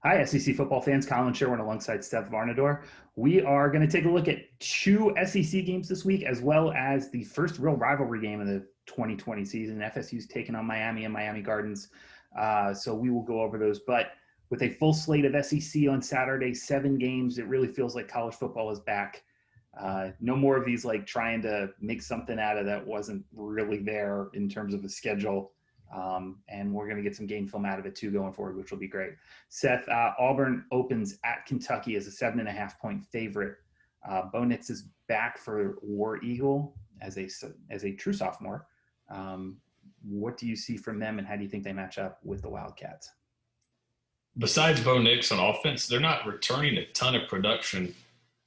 Hi, SEC football fans. Collin, Sherwin alongside Seth Varnadore. We are going to take a look at two SEC games this week, as well as the first real rivalry game of the 2020 season. FSU's taking on Miami and Miami Gardens. So we will go over those. But with a full slate of SEC on Saturday, 7 games, it really feels like college football is back. No more of these like trying to make something out of that wasn't really there in terms of the schedule. And we're going to get some game film out of it too going forward, which will be great. Seth, Auburn opens at Kentucky as a 7.5-point favorite. Bo Nix is back for War Eagle as a true sophomore. What do you see from them, and how do you think they match up with the Wildcats? Besides Bo Nix on offense, they're not returning a ton of production.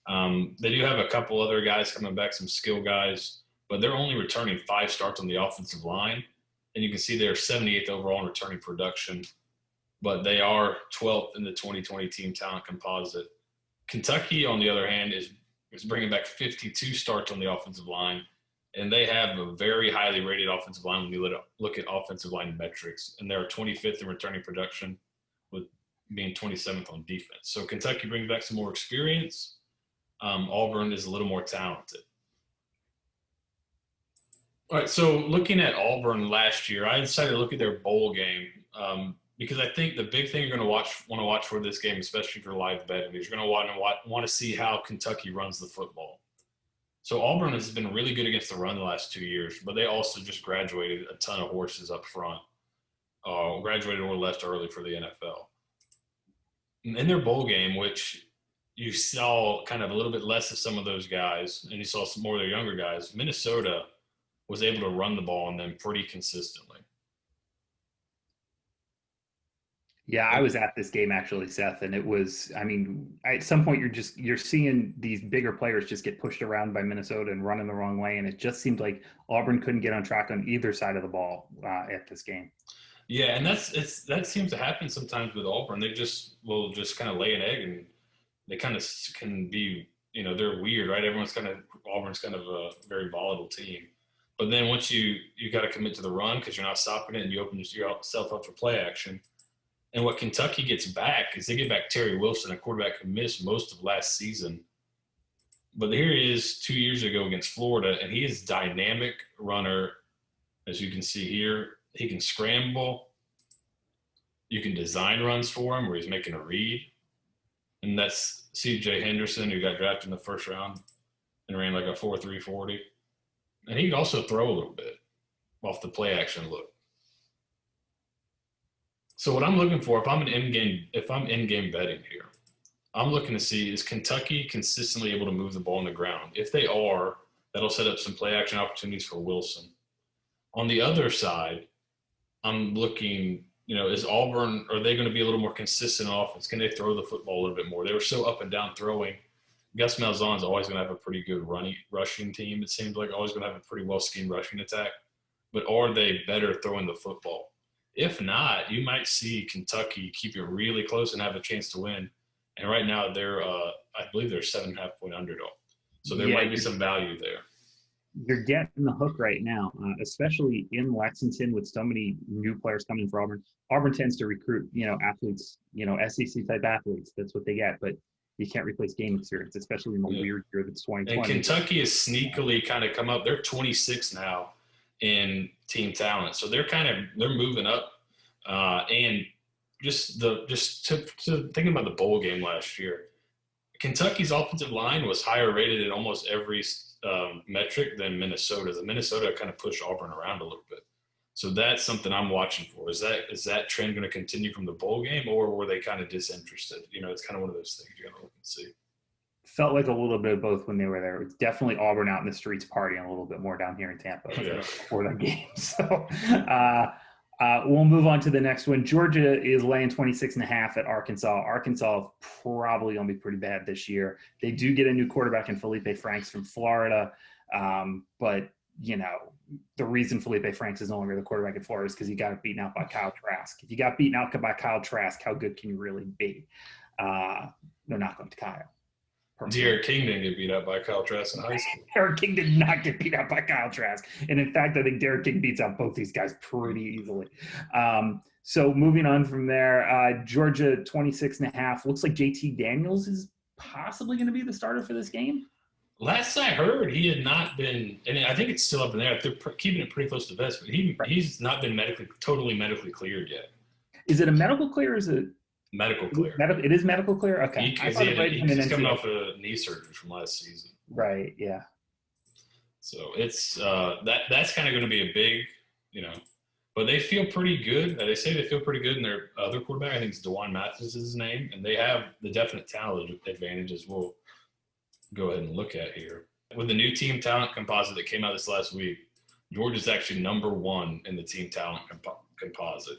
They do have a couple other guys coming back, some skill guys, but they're only returning 5 starts on the offensive line. And you can see they're 78th overall in returning production, but they are 12th in the 2020 team talent composite. Kentucky, on the other hand, is bringing back 52 starts on the offensive line, and they have a very highly rated offensive line when you look at offensive line metrics, and they're 25th in returning production with being 27th on defense. So Kentucky brings back some more experience. Auburn is a little more talented. All right, so looking at Auburn last year, I decided to look at their bowl game because I think the big thing you're going to want to watch for this game, especially for live betting, is you're going to want to see how Kentucky runs the football. So Auburn has been really good against the run the last 2 years, but they also just graduated a ton of horses up front, graduated or left early for the NFL. In their bowl game, which you saw kind of a little bit less of some of those guys, and you saw some more of their younger guys, Minnesota was able to run the ball on them pretty consistently. Yeah, I was at this game actually, Seth, and it was, I mean, at some point you're seeing these bigger players just get pushed around by Minnesota and running the wrong way, and it just seemed like Auburn couldn't get on track on either side of the ball at this game. Yeah, and that seems to happen sometimes with Auburn. They will just kind of lay an egg, and they kind of can be, they're weird, right? Auburn's kind of a very volatile team. But then once you got to commit to the run because you're not stopping it, and you open yourself up for play action. And what Kentucky gets back is they get back Terry Wilson, a quarterback who missed most of last season. But here he is 2 years ago against Florida, and he is a dynamic runner, as you can see here. He can scramble. You can design runs for him where he's making a read. And that's C.J. Henderson, who got drafted in the first round and ran like a 4.3 40. And he can also throw a little bit off the play action look. So what I'm looking for, if I'm in-game betting here, I'm looking to see, is Kentucky consistently able to move the ball on the ground? If they are, that'll set up some play action opportunities for Wilson. On the other side, I'm looking, is Auburn, are they going to be a little more consistent on offense? Can they throw the football a little bit more? They were so up and down throwing. Gus Malzahn's always going to have a pretty good rushing team, it seems like, always going to have a pretty well-schemed rushing attack. But are they better throwing the football? If not, you might see Kentucky keep it really close and have a chance to win. And right now, I believe they're 7.5-point underdog. So there might be some value there. You're getting the hook right now, especially in Lexington with so many new players coming for Auburn. Auburn tends to recruit, athletes, SEC-type athletes. That's what they get. But you can't replace game experience, especially in the weird year that's 2020. And Kentucky has sneakily kind of come up. They're 26 now in team talent, so they're moving up. And just thinking about the bowl game last year, Kentucky's offensive line was higher rated in almost every metric than Minnesota's. And Minnesota kind of pushed Auburn around a little bit. So that's something I'm watching for. Is that trend going to continue from the bowl game, or were they kind of disinterested? It's kind of one of those things you got to look and see. Felt like a little bit of both when they were there. It's definitely Auburn out in the streets partying a little bit more down here in Tampa for that game. So we'll move on to the next one. Georgia is laying 26.5 at Arkansas. Arkansas is probably going to be pretty bad this year. They do get a new quarterback in Felipe Franks from Florida, but the reason Felipe Franks is no longer the quarterback in Florida is because he got beaten out by Kyle Trask. If you got beaten out by Kyle Trask, how good can you really be? No knock on to Kyle. Derek King didn't get beat up by Kyle Trask in high school. Derek King did not get beat up by Kyle Trask. And in fact, I think Derek King beats out both these guys pretty easily. So moving on from there, Georgia 26.5. Looks like JT Daniels is possibly going to be the starter for this game. Last I heard, he had not been, and I think it's still up in there. They're keeping it pretty close to vest, but he's not been totally medically cleared yet. Is it a medical clear? Or is it medical clear? It is medical clear. Okay, he's coming off a knee surgery from last season. Right. Yeah. So it's that's kind of going to be a big, but they feel pretty good. They say they feel pretty good in their other quarterback. I think it's DeJuan Mathis is his name, and they have the definite talent advantage as we'll go ahead and look at here. With the new team talent composite that came out this last week, Georgia's actually number 1 in the team talent composite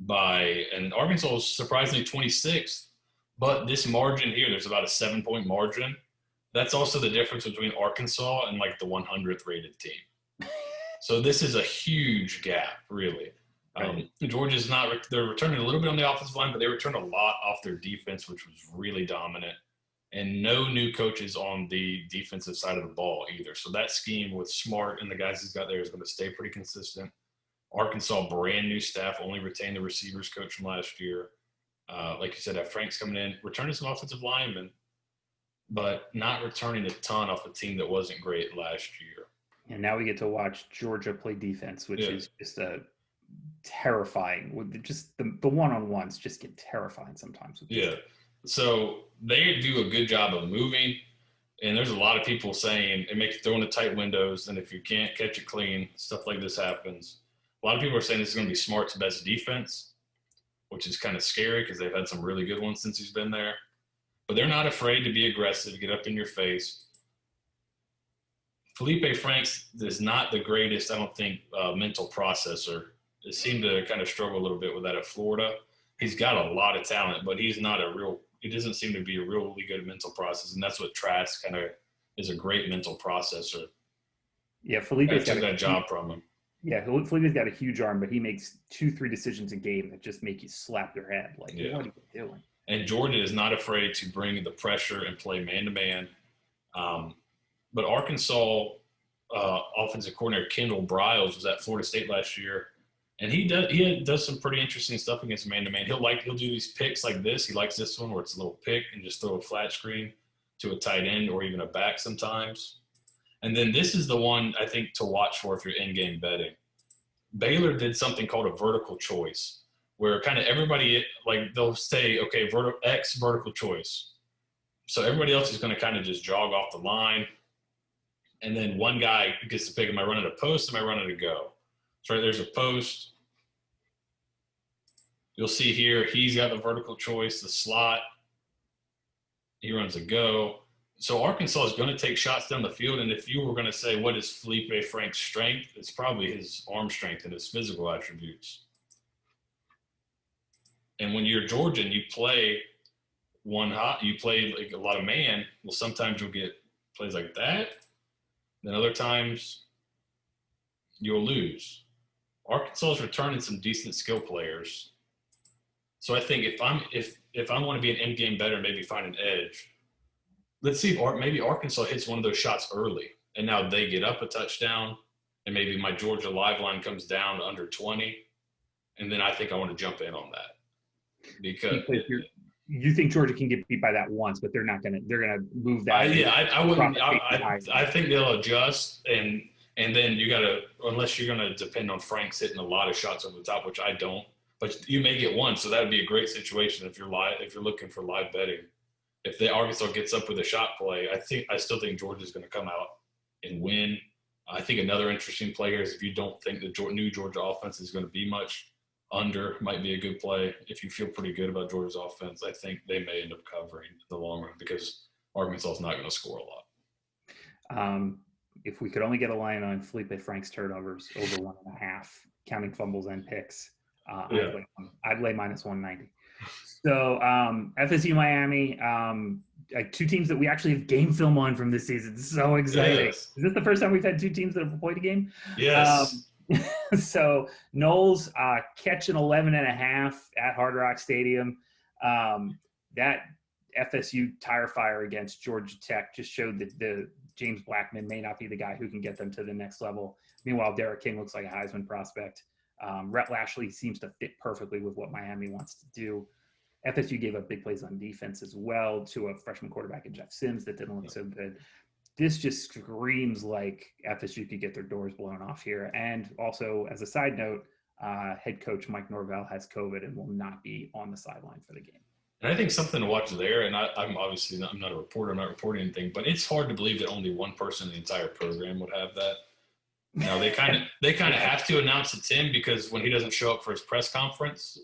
and Arkansas is surprisingly 26th. But this margin here, there's about a 7-point margin. That's also the difference between Arkansas and like the 100th rated team. So this is a huge gap, really. Right. Georgia's they're returning a little bit on the offensive line, but they returned a lot off their defense, which was really dominant. And no new coaches on the defensive side of the ball either. So that scheme with Smart and the guys he's got there is going to stay pretty consistent. Arkansas, brand new staff, only retained the receivers coach from last year. Like you said, have Frank's coming in, returning some offensive linemen, but not returning a ton off a team that wasn't great last year. And now we get to watch Georgia play defense, which is just a terrifying. Just the one-on-ones just get terrifying sometimes. So they do a good job of moving, and there's a lot of people saying it makes you throw into tight windows, and if you can't catch it clean, stuff like this happens. A lot of people are saying this is going to be Smart's best defense, which is kind of scary because they've had some really good ones since he's been there. But they're not afraid to be aggressive, get up in your face. Felipe Franks is not the greatest, I don't think, mental processor. It seemed to kind of struggle a little bit with that at Florida. He's got a lot of talent, but he doesn't seem to be a really good mental process, and that's what Trask kind of is, a great mental processor. Yeah, Felipe's took that job from him. Yeah, Felipe's got a huge arm, but he makes 2-3 decisions a game that just make you slap your head. Like, what are you doing? And Georgia is not afraid to bring the pressure and play man-to-man. But Arkansas offensive coordinator Kendall Briles was at Florida State last year, and he does some pretty interesting stuff against man-to-man. He'll do these picks like this. He likes this one where it's a little pick and just throw a flat screen to a tight end or even a back sometimes. And then this is the one I think to watch for if you're in-game betting. Baylor did something called a vertical choice, where kind of everybody, like, they'll say, okay, X vertical choice. So everybody else is going to kind of just jog off the line. And then one guy gets to pick, am I running a post, am I running a go? So right there's a post. You'll see here, he's got the vertical choice, the slot. He runs a go. So Arkansas is going to take shots down the field, and if you were going to say what is Felipe Frank's strength, it's probably his arm strength and his physical attributes. And when you're Georgian, you play you play like a lot of man. Well, sometimes you'll get plays like that. Then other times you'll lose. Arkansas is returning some decent skill players. So I think if I want to be an end game better, maybe find an edge. Let's see if maybe Arkansas hits one of those shots early, and now they get up a touchdown, and maybe my Georgia live line comes down to under 20, and then I think I want to jump in on that. Because you think Georgia can get beat by that once, but they're going to move that. I wouldn't. I think they'll adjust, and then you got to, unless you're going to depend on Franks hitting a lot of shots over the top, which I don't. But you may get one, so that would be a great situation if you're looking for live betting. If the Arkansas gets up with a shot play, I still think Georgia's going to come out and win. I think another interesting play here is if you don't think the new Georgia offense is going to be much, under might be a good play. If you feel pretty good about Georgia's offense, I think they may end up covering in the long run because Arkansas is not going to score a lot. If we could only get a line on Felipe Frank's turnovers over 1.5, counting fumbles and picks, I'd lay minus 190. So FSU, Miami, like two teams that we actually have game film on from this season. So exciting. Yes. Is this the first time we've had two teams that have played a game? Yes. So Knowles catching 11.5 at Hard Rock Stadium. That FSU tire fire against Georgia Tech just showed that the James Blackman may not be the guy who can get them to the next level. Meanwhile, Derek King looks like a Heisman prospect. Rhett Lashley seems to fit perfectly with what Miami wants to do. FSU gave up big plays on defense as well to a freshman quarterback in Jeff Sims that didn't look so good. This just screams like FSU could get their doors blown off here. And also, as a side note, head coach Mike Norvell has COVID and will not be on the sideline for the game. And I think something to watch there, and I'm obviously I'm not a reporter, I'm not reporting anything, but it's hard to believe that only one person in the entire program would have that. Now they kind of have to announce it to him because when he doesn't show up for his press conference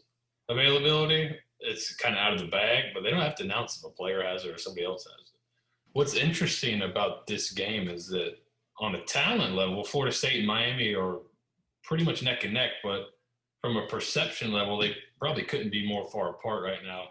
availability, it's kind of out of the bag. But they don't have to announce if a player has it or somebody else has it. What's interesting about this game is that on a talent level, Florida State and Miami are pretty much neck and neck, but from a perception level, they probably couldn't be more far apart right now.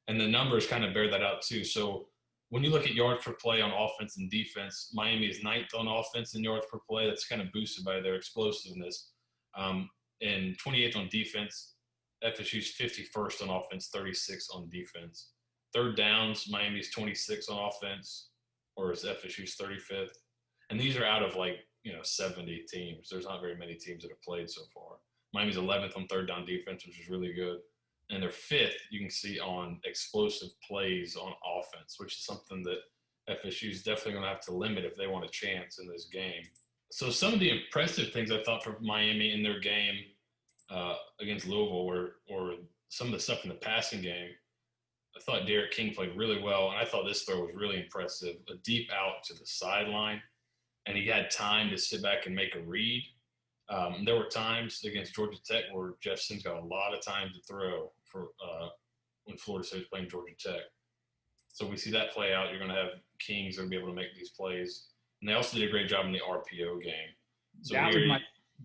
And the numbers kind of bear that out too. So when you look at yards per play on offense and defense, Miami is 9th on offense and yards per play. That's kind of boosted by their explosiveness. And 28th on defense, FSU's 51st on offense, 36 on defense. Third downs, Miami's 26 on offense, whereas FSU's 35th. And these are out of 70 teams. There's not very many teams that have played so far. Miami's 11th on third down defense, which is really good. And they're 5th, you can see, on explosive plays on offense, which is something that FSU is definitely going to have to limit if they want a chance in this game. So some of the impressive things I thought for Miami in their game against Louisville or some of the stuff in the passing game, I thought Derek King played really well, and I thought this throw was really impressive. A deep out to the sideline, and he had time to sit back and make a read. There were times against Georgia Tech where Jeff Sims got a lot of time to throw for when Florida State was playing Georgia Tech. So we see that play out. You're going to have Kings that will be able to make these plays. And they also did a great job in the RPO game. So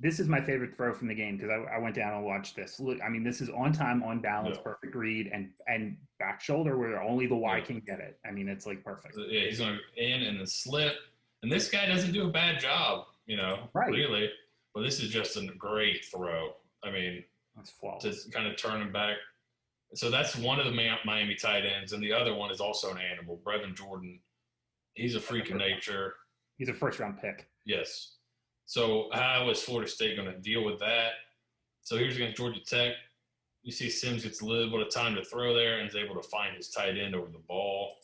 this is my favorite throw from the game because I went down and watched this. Look, I mean, this is on time, on balance, perfect read, and back shoulder where only the Y can get it. I mean, it's perfect. Yeah, he's going in and the slip. And this guy doesn't do a bad job, really. But this is just a great throw. I mean, that's flawless. To kind of turn him back. So that's one of the Miami tight ends, and the other one is also an animal, Brevin Jordan. He's a freak of nature. He's a first-round pick. Yes. So how is Florida State going to deal with that? So here's against Georgia Tech. You see Sims gets a little bit of time to throw there and is able to find his tight end over the ball.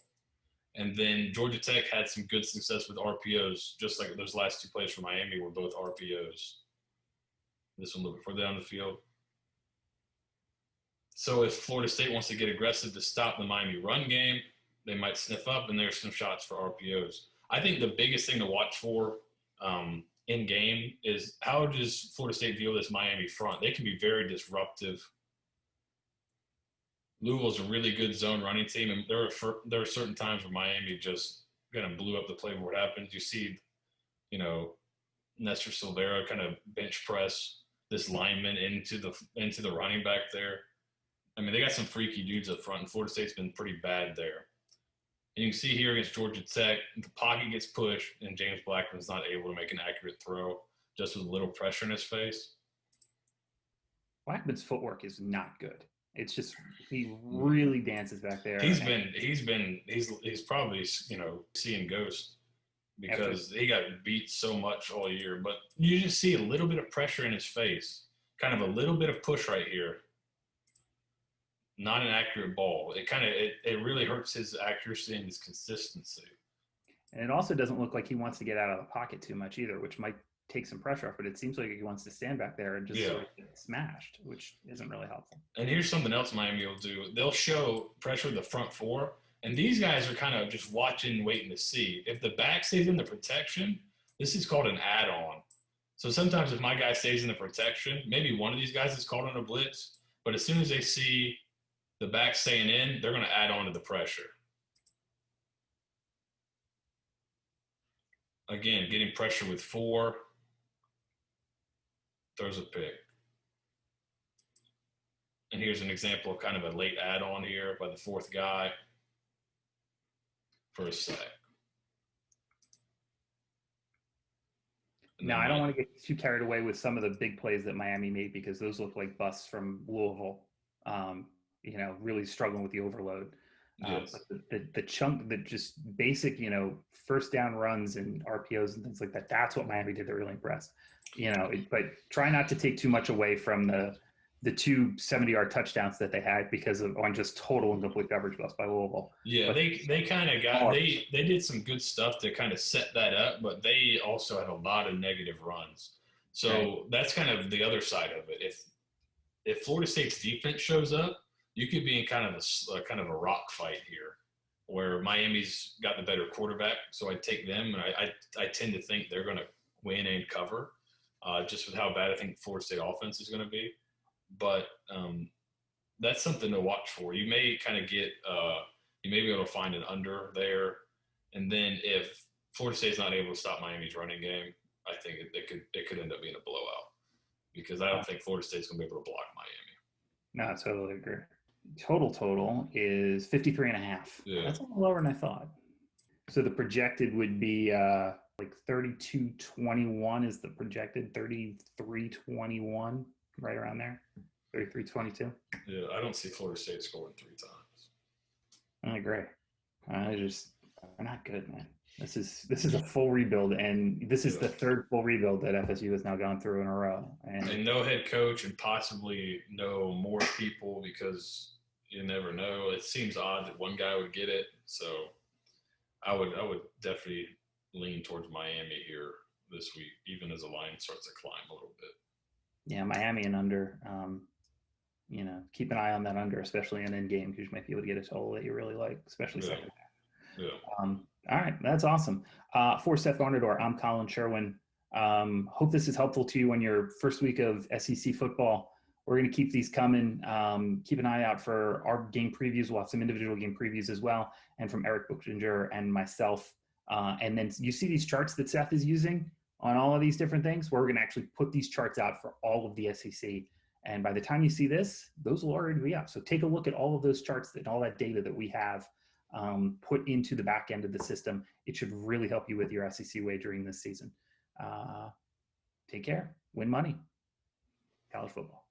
And then Georgia Tech had some good success with RPOs, just like those last two plays for Miami were both RPOs. This one a little bit further down the field. So if Florida State wants to get aggressive to stop the Miami run game, they might sniff up, and there's some shots for RPOs. I think the biggest thing to watch for in game is how does Florida State deal with this Miami front? They can be very disruptive. Louisville's a really good zone running team, and there are certain times where Miami just kind of blew up the playboard. Happens. You see, Nestor Silvera kind of bench press this lineman into the running back there. I mean, they got some freaky dudes up front, and Florida State's been pretty bad there. And you can see here against Georgia Tech, the pocket gets pushed, and James Blackman's not able to make an accurate throw just with a little pressure in his face. Blackman's footwork is not good. It's just he really dances back there. He's probably seeing ghosts because he got beat so much all year. But you just see a little bit of pressure in his face, kind of a little bit of push right here. Not an accurate ball. It really hurts his accuracy and his consistency. And it also doesn't look like he wants to get out of the pocket too much either, which might take some pressure off, but it seems like he wants to stand back there and just sort of get smashed, which isn't really helpful. And here's something else Miami will do. They'll show pressure with the front four, and these guys are kind of just watching, waiting to see. If the back stays in the protection, this is called an add-on. So sometimes if my guy stays in the protection, maybe one of these guys is called on a blitz, but as soon as they see the back staying in, they're going to add on to the pressure. Again, getting pressure with four. Throws a pick. And here's an example of kind of a late add-on here by the fourth guy for a sack. Now, I don't want to get too carried away with some of the big plays that Miami made because those look like busts from Louisville, really struggling with the overload. Yes. But the chunk, the just basic, first down runs and RPOs and things like that, that's what Miami did that really impressed. But try not to take too much away from the two 70-yard touchdowns that they had because of on just total and complete coverage loss by Louisville. Yeah, But they kind of got they did some good stuff to kind of set that up, but they also had a lot of negative runs. So right. that's kind of the other side of it. If Florida State's defense shows up, you could be in kind of a rock fight here, where Miami's got the better quarterback. So I take them, and I tend to think they're going to win and cover, just with how bad I think Florida State offense is going to be. But that's something to watch for. You may kind of get you may be able to find an under there, and then if Florida State's not able to stop Miami's running game, I think it could end up being a blowout because I don't think Florida State's going to be able to block Miami. No, I totally agree. Total is 53.5. Yeah. That's a little lower than I thought. So the projected would be like 32-21 is the projected, 33-21, right around there. 33-22. Yeah, I don't see Florida State scoring 3 times. I agree. They're not good, man. This is a full rebuild, and this is the third full rebuild that FSU has now gone through in a row. And no head coach, and possibly no more people because you never know. It seems odd that one guy would get it, so I would definitely lean towards Miami here this week, even as the line starts to climb a little bit. Yeah, Miami and under. Keep an eye on that under, especially in end game, because you might be able to get a total that you really like, especially second half. Yeah. All right, that's awesome. For Seth Varnadore, I'm Collin Sherwin. Hope this is helpful to you on your first week of SEC football. We're going to keep these coming. Keep an eye out for our game previews. We'll have some individual game previews as well, and from Eric Buchinger and myself. And then you see these charts that Seth is using on all of these different things, where we're going to actually put these charts out for all of the SEC. And by the time you see this, those will already be up. So take a look at all of those charts and all that data that we have put into the back end of the system. It should really help you with your SEC wagering this season. Take care. Win money. College football.